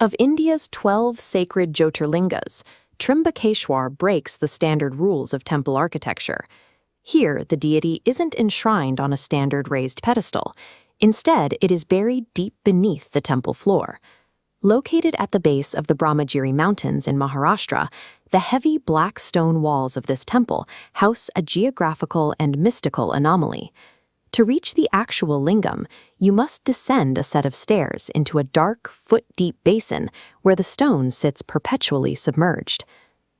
Of India's 12 sacred Jyotirlingas, Trimbakeshwar breaks the standard rules of temple architecture. Here, the deity isn't enshrined on a standard raised pedestal. Instead, it is buried deep beneath the temple floor. Located at the base of the Brahmagiri Mountains in Maharashtra, the heavy black stone walls of this temple house a geographical and mystical anomaly. To reach the actual lingam, you must descend a set of stairs into a dark, foot-deep basin where the stone sits perpetually submerged.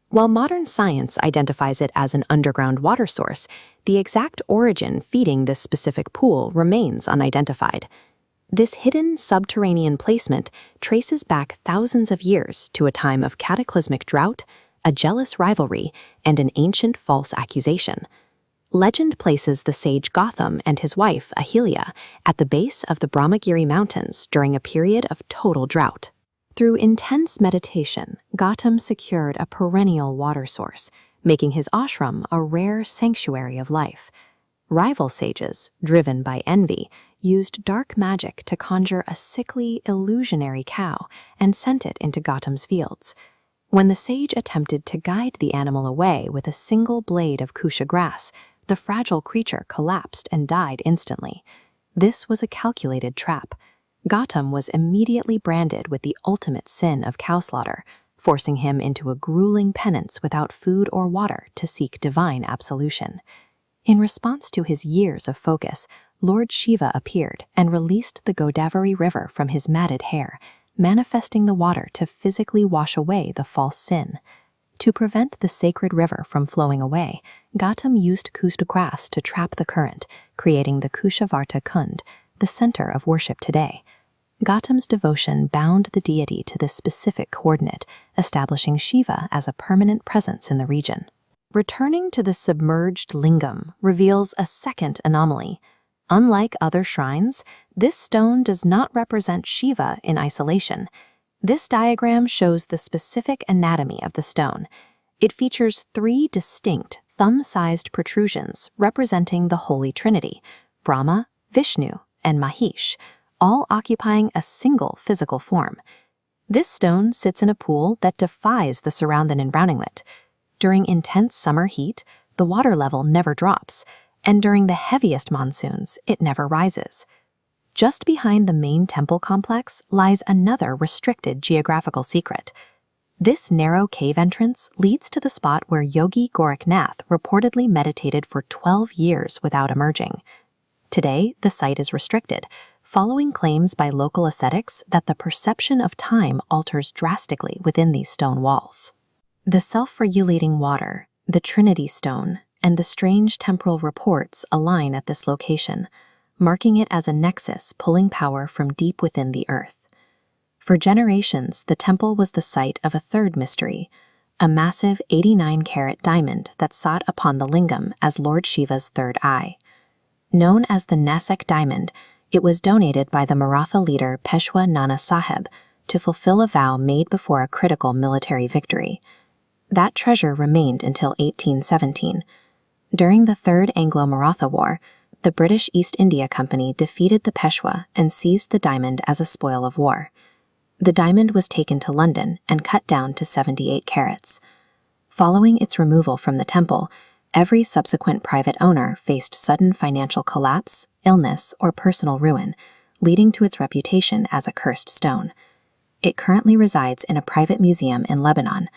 While modern science identifies it as an underground water source, the exact origin feeding this specific pool remains unidentified. This hidden subterranean placement traces back thousands of years to a time of cataclysmic drought, a jealous rivalry, and an ancient false accusation. Legend places the sage Gautam and his wife, Ahilya, at the base of the Brahmagiri Mountains during a period of total drought. Through intense meditation, Gautam secured a perennial water source, making his ashram a rare sanctuary of life. Rival sages, driven by envy, used dark magic to conjure a sickly, illusionary cow and sent it into Gautam's fields. When the sage attempted to guide the animal away with a single blade of kusha grass, the fragile creature collapsed and died instantly. This was a calculated trap. Gautam was immediately branded with the ultimate sin of cow slaughter, forcing him into a grueling penance without food or water to seek divine absolution. In response to his years of focus, Lord Shiva appeared and released the Godavari River from his matted hair, manifesting the water to physically wash away the false sin. To prevent the sacred river from flowing away, Gautam used kusha grass to trap the current, creating the Kushavarta Kund, the center of worship today. Gautam's devotion bound the deity to this specific coordinate, establishing Shiva as a permanent presence in the region. Returning to the submerged lingam reveals a second anomaly. Unlike other shrines, this stone does not represent Shiva in isolation. This diagram shows the specific anatomy of the stone. It features 3 distinct, thumb-sized protrusions representing the Holy Trinity, Brahma, Vishnu, and Mahesh, all occupying a single physical form. This stone sits in a pool that defies the surrounding environment. During intense summer heat, the water level never drops, and during the heaviest monsoons, it never rises. Just behind the main temple complex lies another restricted geographical secret. This narrow cave entrance leads to the spot where Yogi Gorakhnath reportedly meditated for 12 years without emerging. Today, the site is restricted, following claims by local ascetics that the perception of time alters drastically within these stone walls. The self-regulating water, the Trinity stone, and the strange temporal reports align at this location, marking it as a nexus pulling power from deep within the earth. For generations, the temple was the site of a third mystery, a massive 89-carat diamond that sat upon the lingam as Lord Shiva's third eye. Known as the Nassak Diamond, it was donated by the Maratha leader Peshwa Nana Sahib to fulfill a vow made before a critical military victory. That treasure remained until 1817. During the Third Anglo-Maratha War, the British East India Company defeated the Peshwa and seized the diamond as a spoil of war. The diamond was taken to London and cut down to 78 carats. Following its removal from the temple, every subsequent private owner faced sudden financial collapse, illness, or personal ruin, leading to its reputation as a cursed stone. It currently resides in a private museum in Lebanon.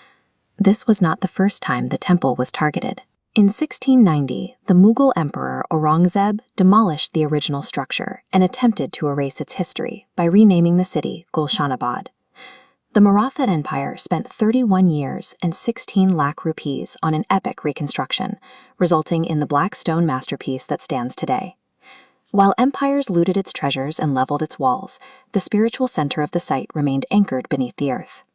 This was not the first time the temple was targeted. In 1690, the Mughal Emperor Aurangzeb demolished the original structure and attempted to erase its history by renaming the city Gulshanabad. The Maratha Empire spent 31 years and 16 lakh rupees on an epic reconstruction, resulting in the black stone masterpiece that stands today. While empires looted its treasures and leveled its walls, the spiritual center of the site remained anchored beneath the earth.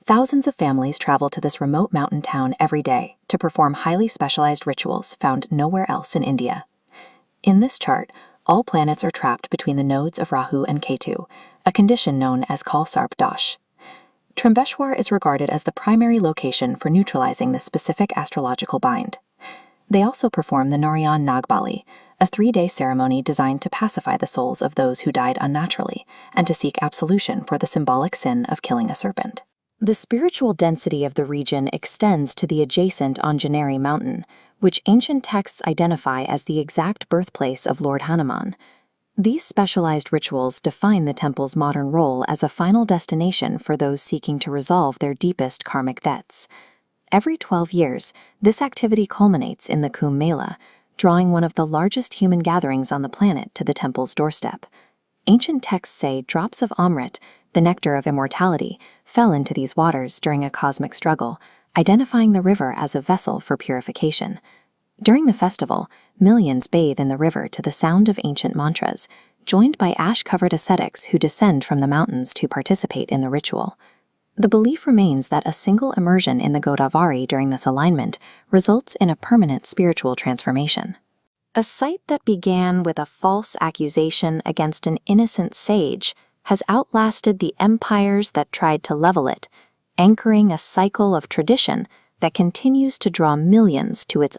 Thousands of families travel to this remote mountain town every day to perform highly specialized rituals found nowhere else in India. In this chart, all planets are trapped between the nodes of Rahu and Ketu, a condition known as Kaal Sarp Dosh. Trimbakeshwar is regarded as the primary location for neutralizing this specific astrological bind. They also perform the Narayan Nagbali, a 3-day ceremony designed to pacify the souls of those who died unnaturally and to seek absolution for the symbolic sin of killing a serpent. The spiritual density of the region extends to the adjacent Anjaneri mountain, which ancient texts identify as the exact birthplace of Lord Hanuman. These specialized rituals define the temple's modern role as a final destination for those seeking to resolve their deepest karmic debts. Every 12 years, this activity culminates in the Kumbh Mela, drawing one of the largest human gatherings on the planet to the temple's doorstep. Ancient texts say drops of Amrit, the nectar of immortality, fell into these waters during a cosmic struggle, identifying the river as a vessel for purification. During the festival, millions bathe in the river to the sound of ancient mantras, joined by ash-covered ascetics who descend from the mountains to participate in the ritual. The belief remains that a single immersion in the Godavari during this alignment results in a permanent spiritual transformation. A site that began with a false accusation against an innocent sage has outlasted the empires that tried to level it, anchoring a cycle of tradition that continues to draw millions to its